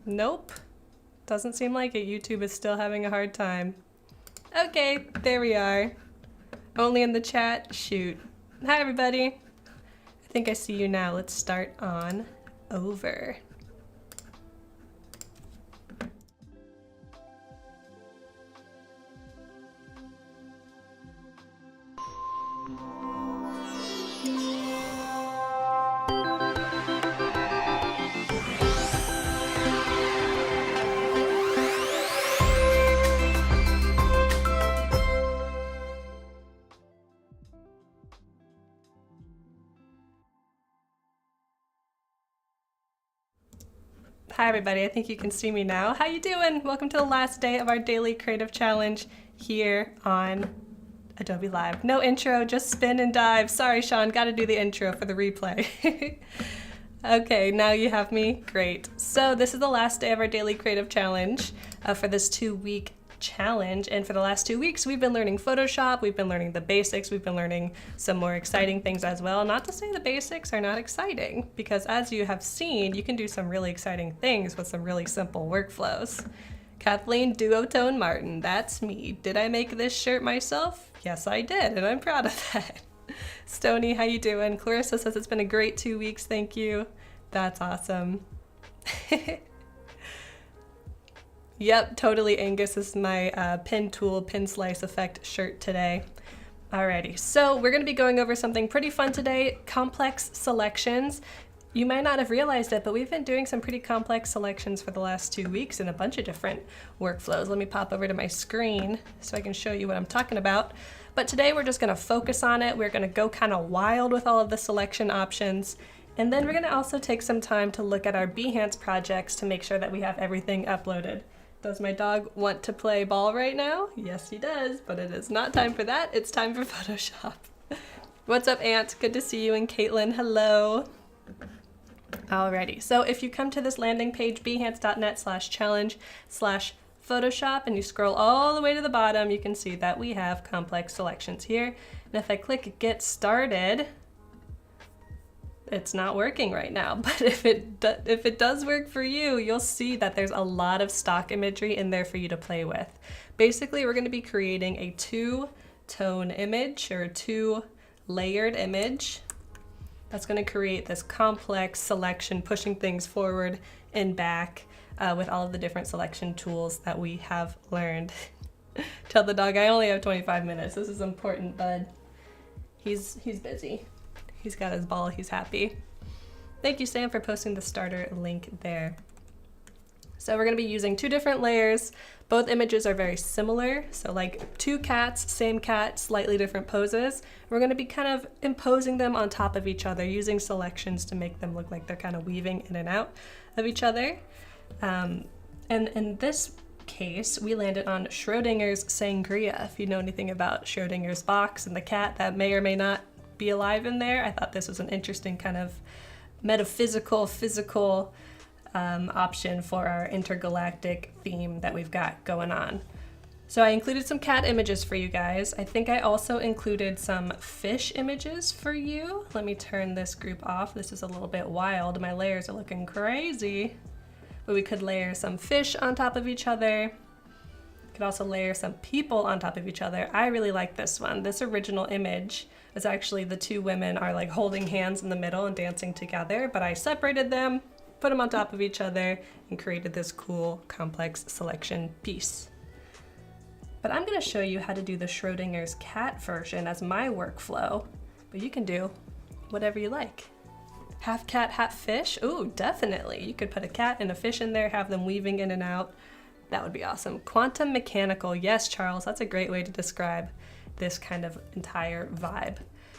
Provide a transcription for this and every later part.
Nope. Doesn't seem like it. YouTube is still having a hard time. Okay, there we are. Only in the chat? Shoot. Hi, everybody. I think I see you now. Let's start on over. Hi everybody, I think you can see me now. How you doing? Welcome to the last day of our daily creative challenge here on Adobe Live. No intro, just spin and dive. Sorry Sean, gotta do the intro for the replay. Okay, now you have me, great. So this is the last day of our daily creative challenge for this 2-week challenge, and for the last 2 weeks we've been learning Photoshop, we've been learning the basics, we've been learning some more exciting things as well. Not to say the basics are not exciting, because as you have seen, you can do some really exciting things with some really simple workflows. Kathleen Duotone Martin, that's me. Did I make this shirt myself? Yes, I did, and I'm proud of that. Stony, how you doing? Clarissa says it's been a great 2 weeks, thank you. That's awesome. Yep, totally Angus is my pin tool, pin slice effect shirt today. Alrighty, so we're gonna be going over something pretty fun today, complex selections. You might not have realized it, but we've been doing some pretty complex selections for the last 2 weeks in a bunch of different workflows. Let me pop over to my screen so I can show you what I'm talking about. But today we're just gonna focus on it. We're gonna go kind of wild with all of the selection options. And then we're gonna also take some time to look at our Behance projects to make sure that we have everything uploaded. Does my dog want to play ball right now? Yes, he does, but it is not time for that. It's time for Photoshop. What's up, Aunt? Good to see you, and Caitlin, hello. Alrighty, so if you come to this landing page, behance.net/challenge/Photoshop, and you scroll all the way to the bottom, you can see that we have complex selections here. And if I click Get Started, it's not working right now, but if it does work for you, you'll see that there's a lot of stock imagery in there for you to play with. Basically, we're going to be creating a 2-tone image, or 2-layered image. That's going to create this complex selection, pushing things forward and back with all of the different selection tools that we have learned. Tell the dog I only have 25 minutes. This is important, bud. He's busy. He's got his ball, he's happy. Thank you, Sam, for posting the starter link there. So we're gonna be using 2 different layers. Both images are very similar. So like 2 cats, same cat, slightly different poses. We're gonna be kind of imposing them on top of each other, using selections to make them look like they're kind of weaving in and out of each other. And in this case, we landed on Schrodinger's Sangria. If you know anything about Schrodinger's box and the cat that may or may not be alive in there, I thought this was an interesting kind of metaphysical, physical option for our intergalactic theme that we've got going on. So I included some cat images for you guys. I think I also included some fish images for you. Let me turn this group off. This is a little bit wild. My layers are looking crazy. But we could layer some fish on top of each other. Could also layer some people on top of each other. I really like this one. This original image is actually the 2 women are like holding hands in the middle and dancing together, but I separated them, put them on top of each other, and created this cool complex selection piece. But I'm gonna show you how to do the Schrodinger's cat version as my workflow, but you can do whatever you like. Half cat, half fish? Ooh, definitely. You could put a cat and a fish in there, have them weaving in and out. That would be awesome. Quantum mechanical, yes, Charles, that's a great way to describe this kind of entire vibe.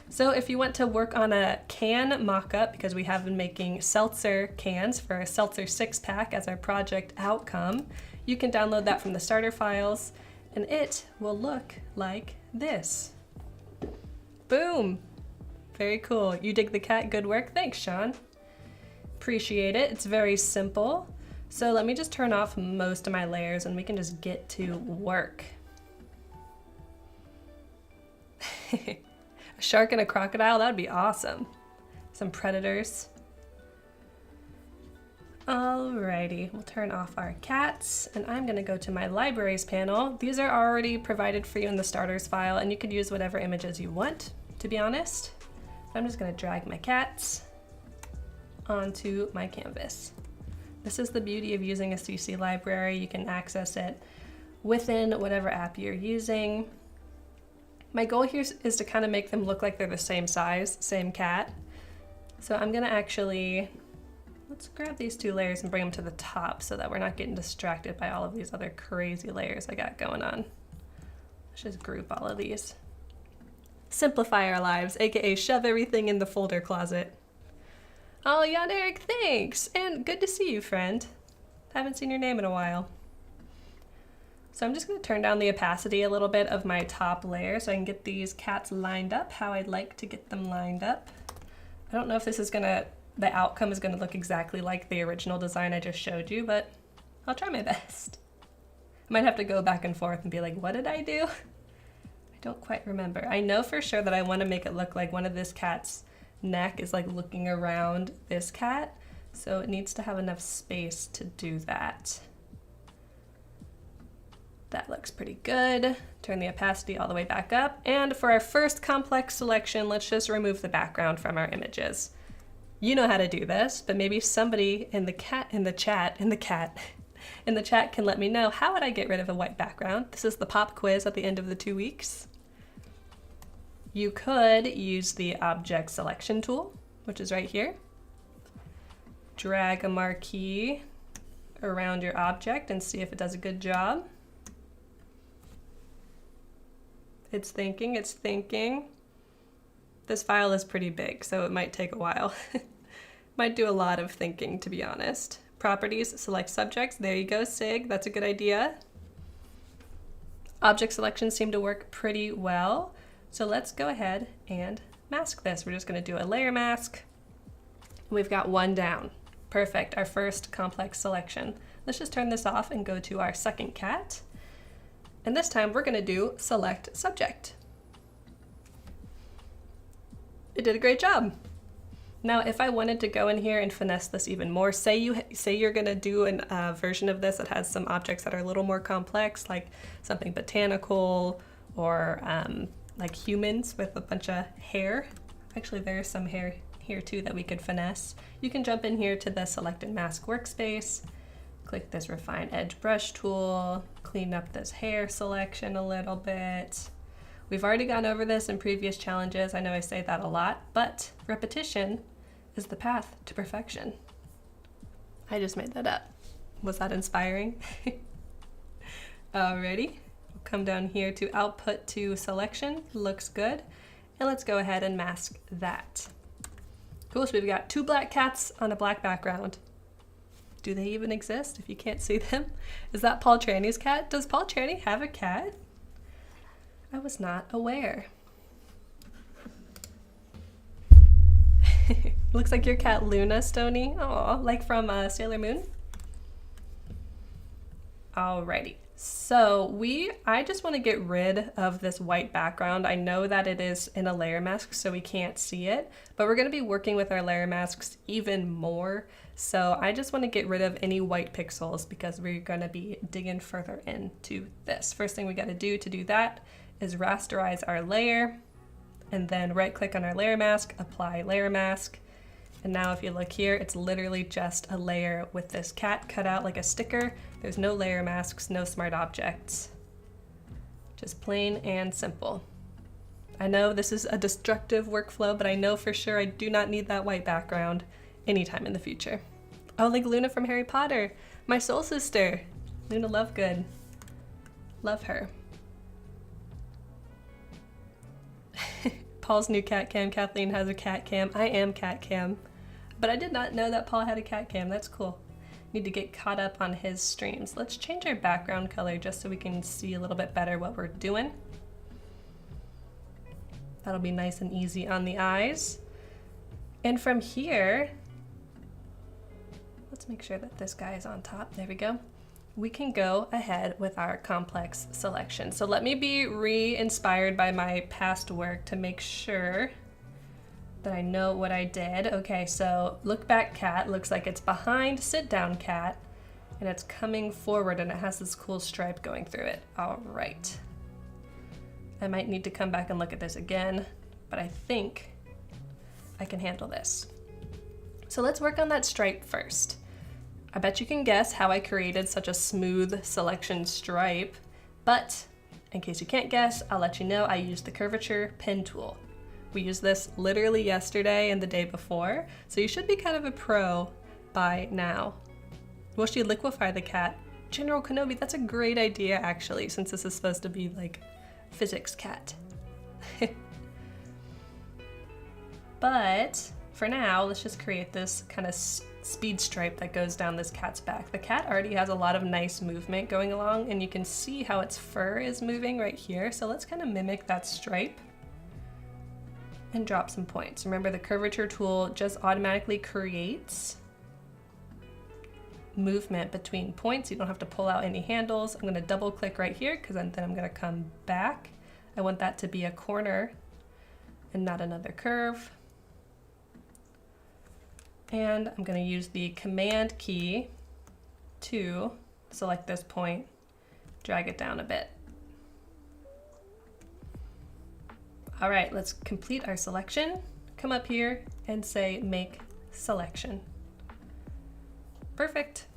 So if you want to work on a can mock-up, because we have been making seltzer cans for a seltzer 6-pack as our project outcome, you can download that from the starter files, and it will look like this. Boom! Very cool. You dig the cat? Good work. Thanks, Sean. Appreciate it. It's very simple. So let me just turn off most of my layers and we can just get to work. A shark and a crocodile, that would be awesome. Some predators. Alrighty, we'll turn off our cats, and I'm gonna go to my libraries panel. These are already provided for you in the starters file, and you could use whatever images you want, to be honest. I'm just gonna drag my cats onto my canvas. This is the beauty of using a CC library. You can access it within whatever app you're using. My goal here is to kind of make them look like they're the same size, same cat. So I'm gonna actually, let's grab these two layers and bring them to the top so that we're not getting distracted by all of these other crazy layers I got going on. Let's just group all of these. Simplify our lives, aka shove everything in the folder closet. Oh, Jan Eric, thanks! And good to see you, friend. Haven't seen your name in a while. So I'm just going to turn down the opacity a little bit of my top layer so I can get these cats lined up how I'd like to get them lined up. I don't know if this is the outcome is going to look exactly like the original design I just showed you, but I'll try my best. I might have to go back and forth and be like, what did I do? I don't quite remember. I know for sure that I want to make it look like one of this cat's neck is like looking around this cat, so it needs to have enough space to do that. That looks pretty good. Turn the opacity all the way back up. And for our first complex selection, let's just remove the background from our images. You know how to do this, but maybe somebody in the chat can let me know, how would I get rid of a white background? This is the pop quiz at the end of the 2 weeks. You could use the object selection tool, which is right here. Drag a marquee around your object and see if it does a good job. It's thinking, it's thinking. This file is pretty big, so it might take a while. Might do a lot of thinking, to be honest. Properties, select subjects. There you go, Sig, that's a good idea. Object selections seem to work pretty well. So let's go ahead and mask this. We're just gonna do a layer mask. We've got one down. Perfect, our first complex selection. Let's just turn this off and go to our second cat. And this time we're gonna do select subject. It did a great job. Now, if I wanted to go in here and finesse this even more, say you're gonna do a version of this that has some objects that are a little more complex, like something botanical or like humans with a bunch of hair. Actually, there's some hair here too that we could finesse. You can jump in here to the select and mask workspace, click this refine edge brush tool, clean up this hair selection a little bit. We've already gone over this in previous challenges. I know I say that a lot, but repetition is the path to perfection. I just made that up. Was that inspiring? Alrighty, we'll come down here to output to selection. Looks good. And let's go ahead and mask that. Cool, so we've got two black cats on a black background. Do they even exist if you can't see them? Is that Paul Tranny's cat? Does Paul Tranny have a cat? I was not aware. Looks like your cat Luna, Stony. Aw, like from Sailor Moon. Alrighty, so I just want to get rid of this white background. I know that it is in a layer mask, so we can't see it, but we're going to be working with our layer masks even more. So I just want to get rid of any white pixels because we're going to be digging further into this. First thing we got to do that is rasterize our layer, and then right click on our layer mask, apply layer mask. And now if you look here, it's literally just a layer with this cat cut out like a sticker. There's no layer masks, no smart objects. Just plain and simple. I know this is a destructive workflow, but I know for sure I do not need that white background anytime in the future. Oh, like Luna from Harry Potter, my soul sister, Luna Lovegood. Love her. Paul's new cat cam. Kathleen has a cat cam. I am cat cam. But I did not know that Paul had a cat cam. That's cool. Need to get caught up on his streams. Let's change our background color just so we can see a little bit better what we're doing. That'll be nice and easy on the eyes. And from here, let's make sure that this guy is on top. There we go. We can go ahead with our complex selection. So let me be re-inspired by my past work to make sure that I know what I did. Okay, so look back cat looks like it's behind sit down cat and it's coming forward and it has this cool stripe going through it. All right. I might need to come back and look at this again, but I think I can handle this. So let's work on that stripe first. I bet you can guess how I created such a smooth selection stripe, but in case you can't guess, I'll let you know I used the curvature pen tool. We used this literally yesterday and the day before, so you should be kind of a pro by now. Will she liquefy the cat? General Kenobi, that's a great idea actually, since this is supposed to be like physics cat. But for now, let's just create this kind of speed stripe that goes down this cat's back. The cat already has a lot of nice movement going along, and you can see how its fur is moving right here. So let's kind of mimic that stripe and drop some points. Remember, the curvature tool just automatically creates movement between points. You don't have to pull out any handles. I'm going to double click right here because then I'm going to come back. I want that to be a corner and not another curve. And I'm going to use the command key to select this point, drag it down a bit. All right, let's complete our selection. Come up here and say make selection. Perfect.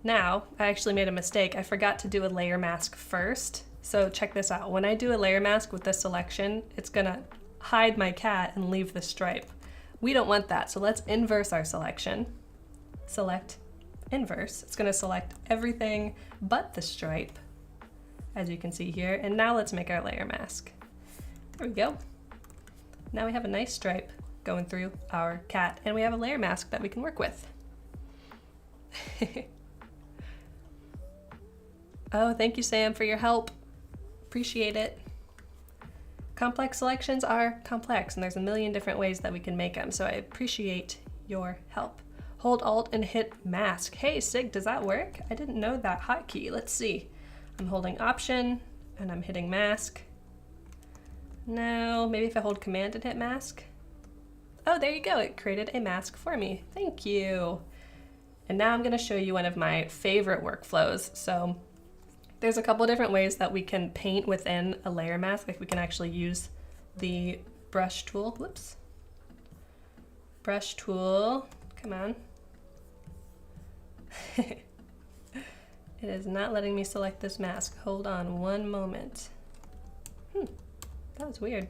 Now, I actually made a mistake. I forgot to do a layer mask first. So check this out. When I do a layer mask with this selection, it's gonna hide my cat and leave the stripe. We don't want that, so let's inverse our selection. Select inverse. It's gonna select everything but the stripe, as you can see here. And now let's make our layer mask. There we go. Now we have a nice stripe going through our cat, and we have a layer mask that we can work with. Oh, thank you, Sam, for your help. Appreciate it. Complex selections are complex, and there's a million different ways that we can make them, so I appreciate your help. Hold Alt and hit mask. Hey, Sig, does that work? I didn't know that hotkey. Let's see. I'm holding Option, and I'm hitting mask. No, maybe if I hold Command and hit mask. Oh, there you go. It created a mask for me. Thank you. And now I'm going to show you one of my favorite workflows. So there's a couple different ways that we can paint within a layer mask. Like we can actually use the brush tool. Whoops. Brush tool. Come on. It is not letting me select this mask. Hold on one moment. That was weird.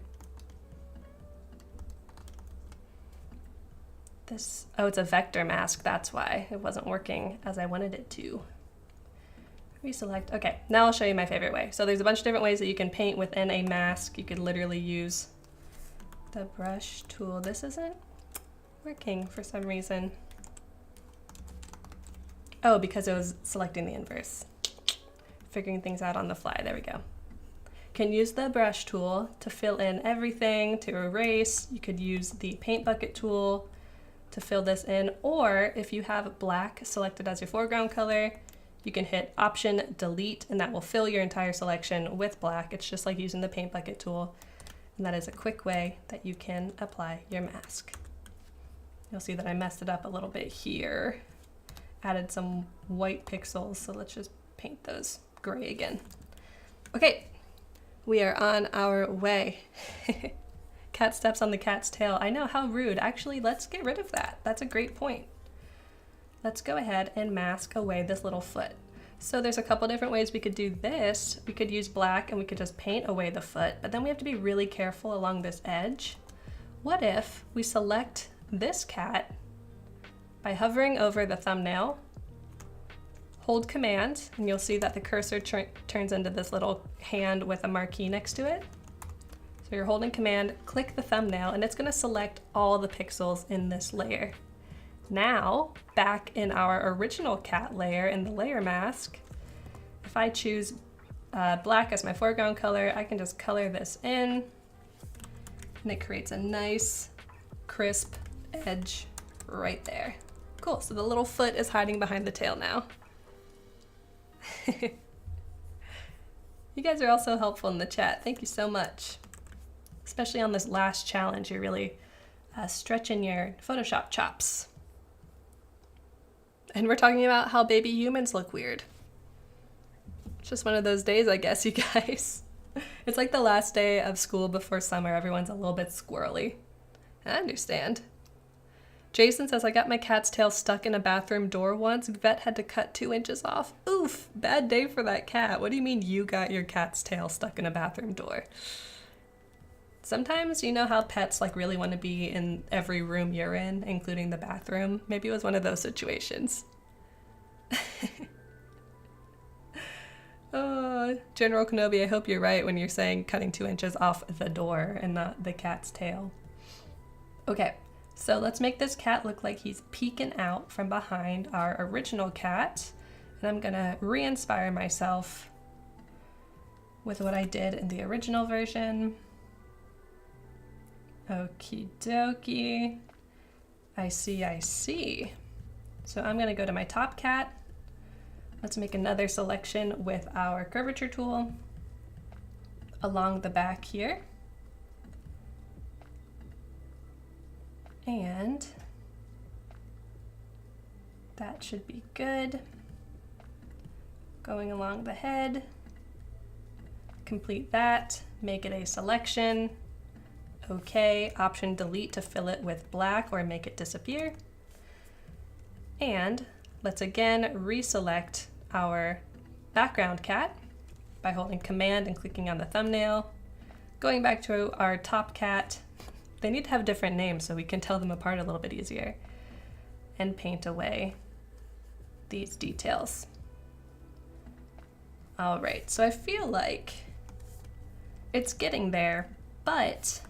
Oh, it's a vector mask. That's why it wasn't working as I wanted it to. Reselect. Okay, now I'll show you my favorite way. So there's a bunch of different ways that you can paint within a mask. You could literally use the brush tool. This isn't working for some reason. Oh, because it was selecting the inverse. Figuring things out on the fly. There we go. Can use the brush tool to fill in everything, to erase. You could use the paint bucket tool to fill this in, or if you have black selected as your foreground color, you can hit Option Delete, and that will fill your entire selection with black. It's just like using the paint bucket tool, and that is a quick way that you can apply your mask. You'll see that I messed it up a little bit here. Added some white pixels, so let's just paint those gray again. Okay. We are on our way. Cat steps on the cat's tail. I know, how rude. Actually, let's get rid of that. That's a great point. Let's go ahead and mask away this little foot. So there's a couple different ways we could do this. We could use black and we could just paint away the foot, but then we have to be really careful along this edge. What if we select this cat by hovering over the thumbnail, hold Command, and you'll see that the cursor turns into this little hand with a marquee next to it. So you're holding Command, click the thumbnail, and it's going to select all the pixels in this layer. Now, back in our original cat layer in the layer mask, if I choose black as my foreground color, I can just color this in, and it creates a nice, crisp edge right there. Cool, so the little foot is hiding behind the tail now. You guys are all so helpful in the chat. Thank you so much. Especially on this last challenge, you're really stretching your Photoshop chops. And we're talking about how baby humans look weird. It's just one of those days, I guess, you guys. It's like the last day of school before summer. Everyone's a little bit squirrely. I understand. Jason says, I got my cat's tail stuck in a bathroom door once. Vet had to cut 2 inches off. Oof, bad day for that cat. What do you mean you got your cat's tail stuck in a bathroom door? Sometimes you know how pets like really want to be in every room you're in, including the bathroom. Maybe it was one of those situations. Oh, General Kenobi, I hope you're right when you're saying cutting 2 inches off the door and not the cat's tail. Okay, so let's make this cat look like he's peeking out from behind our original cat. And I'm gonna re-inspire myself with what I did in the original version. Okie dokie. I see. So I'm gonna go to my top cat. Let's make another selection with our curvature tool along the back here. And that should be good. Going along the head. Complete that, make it a selection. Okay, option delete to fill it with black or make it disappear. And let's again reselect our background cat by holding Command and clicking on the thumbnail. Going back to our top cat, they need to have different names so we can tell them apart a little bit easier. And paint away these details. All right, so I feel like it's getting there, but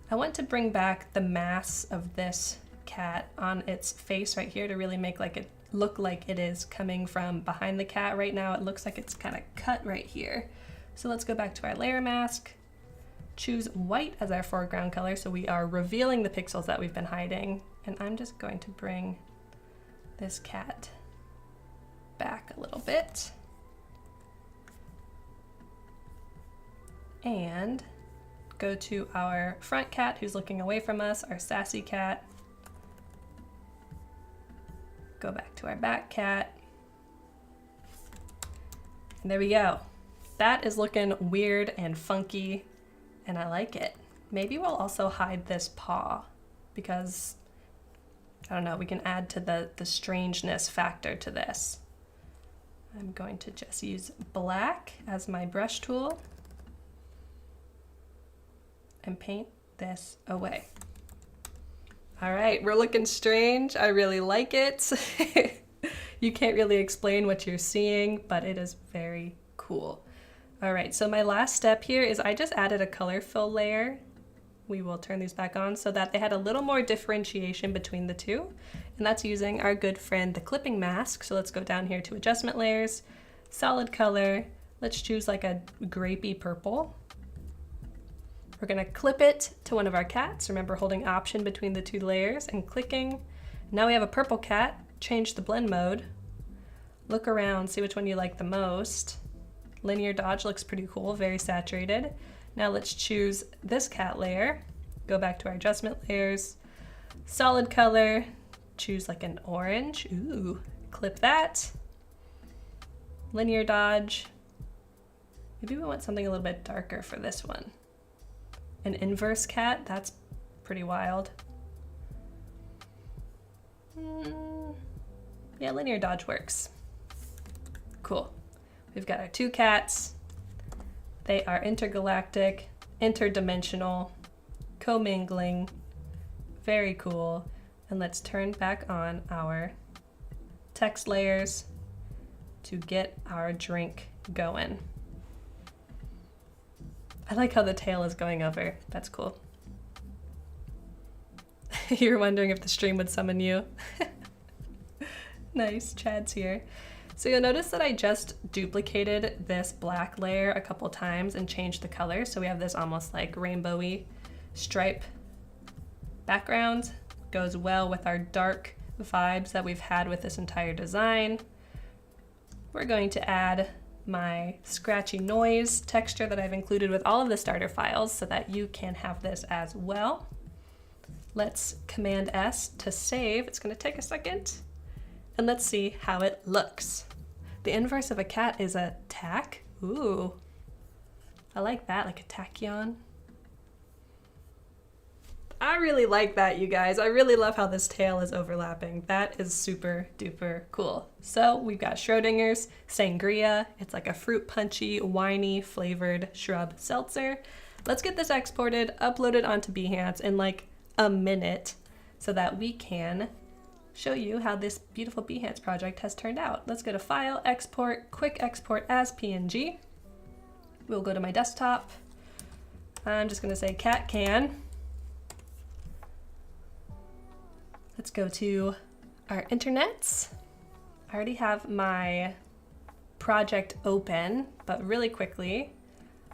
I want to bring back the mass of this cat on its face right here to really make like it look like it is coming from behind the cat. Right now it looks like it's kind of cut right here. So let's go back to our layer mask, choose white as our foreground color so we are revealing the pixels that we've been hiding. And I'm just going to bring this cat back a little bit. And go to our front cat who's looking away from us, our sassy cat. Go back to our back cat. And there we go. That is looking weird and funky, and I like it. Maybe we'll also hide this paw because, I don't know, we can add to the strangeness factor to this. I'm going to just use black as my brush tool and paint this away. All right, we're looking strange. I really like it. You can't really explain what you're seeing, but it is very cool. All right, so my last step here is I just added a color fill layer. We will turn these back on so that they had a little more differentiation between the two. And that's using our good friend, the clipping mask. So let's go down here to adjustment layers, solid color. Let's choose like a grapey purple. We're gonna clip it to one of our cats. Remember holding option between the two layers and clicking. Now we have a purple cat. Change the blend mode. Look around, see which one you like the most. Linear dodge looks pretty cool, very saturated. Now let's choose this cat layer. Go back to our adjustment layers. Solid color, choose like an orange. Ooh, clip that. Linear dodge. Maybe we want something a little bit darker for this one. An inverse cat, that's pretty wild. Yeah, linear dodge works. Cool. We've got our two cats. They are intergalactic, interdimensional, commingling. Very cool. And let's turn back on our text layers to get our drink going. I like how the tail is going over. That's cool. You're wondering if the stream would summon you. Nice, Chad's here. So you'll notice that I just duplicated this black layer a couple times and changed the color. So we have this almost like rainbowy stripe background. Goes well with our dark vibes that we've had with this entire design. We're going to add my scratchy noise texture that I've included with all of the starter files so that you can have this as well. Let's Command S to save. It's going to take a second. And let's see how it looks. The inverse of a cat is a tack. Ooh, I like that, like a tachyon. I really like that, you guys. I really love how this tail is overlapping. That is super duper cool. So we've got Schrodinger's Sangria. It's like a fruit punchy, winey flavored shrub seltzer. Let's get this exported, uploaded onto Behance in like a minute so that we can show you how this beautiful Behance project has turned out. Let's go to File, Export, Quick Export as PNG. We'll go to my desktop. I'm just gonna say cat can. Let's go to our internets. I already have my project open, but really quickly,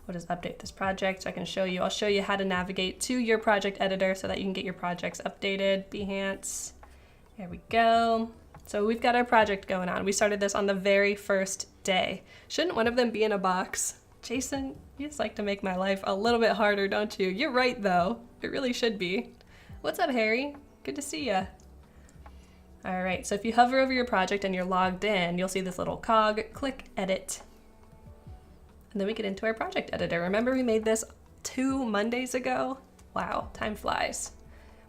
we'll just update this project so I can show you. I'll show you how to navigate to your project editor so that you can get your projects updated. Behance, there we go. So we've got our project going on. We started this on the very first day. Shouldn't one of them be in a box? Jason, you just like to make my life a little bit harder, don't you? You're right though, it really should be. What's up, Harry? Good to see ya. All right, so if you hover over your project and you're logged in, you'll see this little cog, click edit. And then we get into our project editor. Remember we made this 2 Mondays ago? Wow, time flies.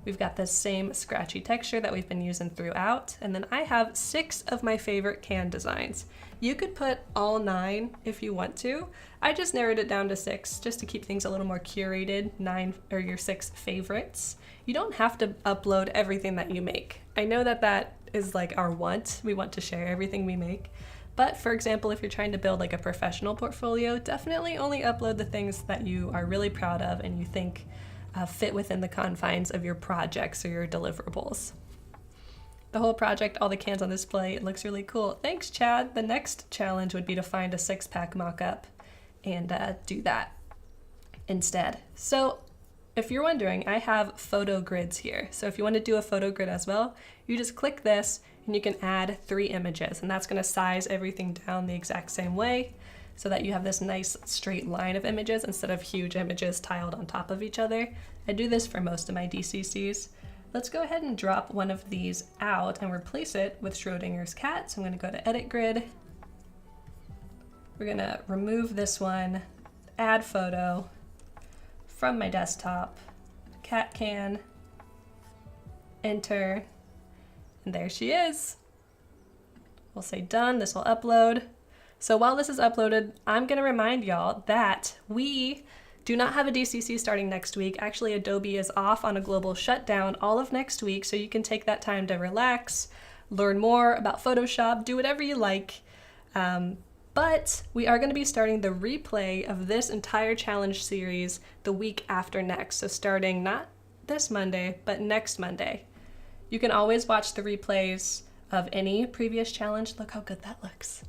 We've got this same scratchy texture that we've been using throughout. And then I have 6 of my favorite can designs. You could put all 9 if you want to. I just narrowed it down to 6 just to keep things a little more curated, 9 or your 6 favorites. You don't have to upload everything that you make. I know that that is like our want. We want to share everything we make. But for example, if you're trying to build like a professional portfolio, definitely only upload the things that you are really proud of and you think fit within the confines of your projects or your deliverables. The whole project, all the cans on display, it looks really cool. Thanks, Chad. The next challenge would be to find a 6-pack mock-up and do that instead. So if you're wondering, I have photo grids here. So if you want to do a photo grid as well, you just click this and you can add 3 images, and that's going to size everything down the exact same way so that you have this nice straight line of images instead of huge images tiled on top of each other. I do this for most of my DCCs. Let's go ahead and drop one of these out and replace it with Schrodinger's cat. So I'm going to go to Edit Grid. We're going to remove this one, add photo from my desktop, cat can, enter, and there she is. We'll say done, this will upload. So while this is uploaded, I'm gonna remind y'all that we do not have a DCC starting next week. Actually, Adobe is off on a global shutdown all of next week, so you can take that time to relax, learn more about Photoshop, do whatever you like. But we are going to be starting the replay of this entire challenge series the week after next. So starting not this Monday, but next Monday. You can always watch the replays of any previous challenge. Look how good that looks.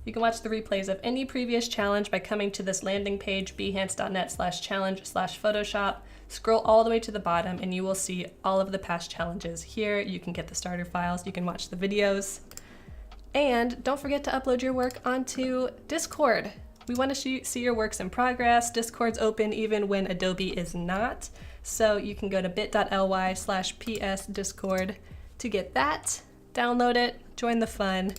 You can watch the replays of any previous challenge by coming to this landing page, behance.net/challenge/Photoshop. Scroll all the way to the bottom and you will see all of the past challenges here. You can get the starter files, you can watch the videos. And don't forget to upload your work onto Discord. We want to see your works in progress. Discord's open even when Adobe is not. So you can go to bit.ly/psdiscord to get that, download it, join the fun,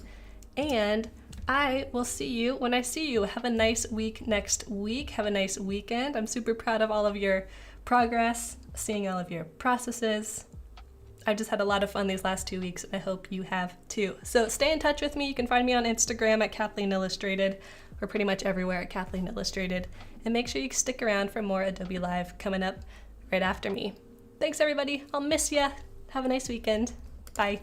and I will see you when I see you. Have a nice week next week. Have a nice weekend. I'm super proud of all of your progress, seeing all of your processes. I've just had a lot of fun these last 2 weeks, and I hope you have too. So stay in touch with me. You can find me on Instagram at Kathleen Illustrated, or pretty much everywhere at Kathleen Illustrated. And make sure you stick around for more Adobe Live coming up right after me. Thanks everybody. I'll miss ya. Have a nice weekend. Bye.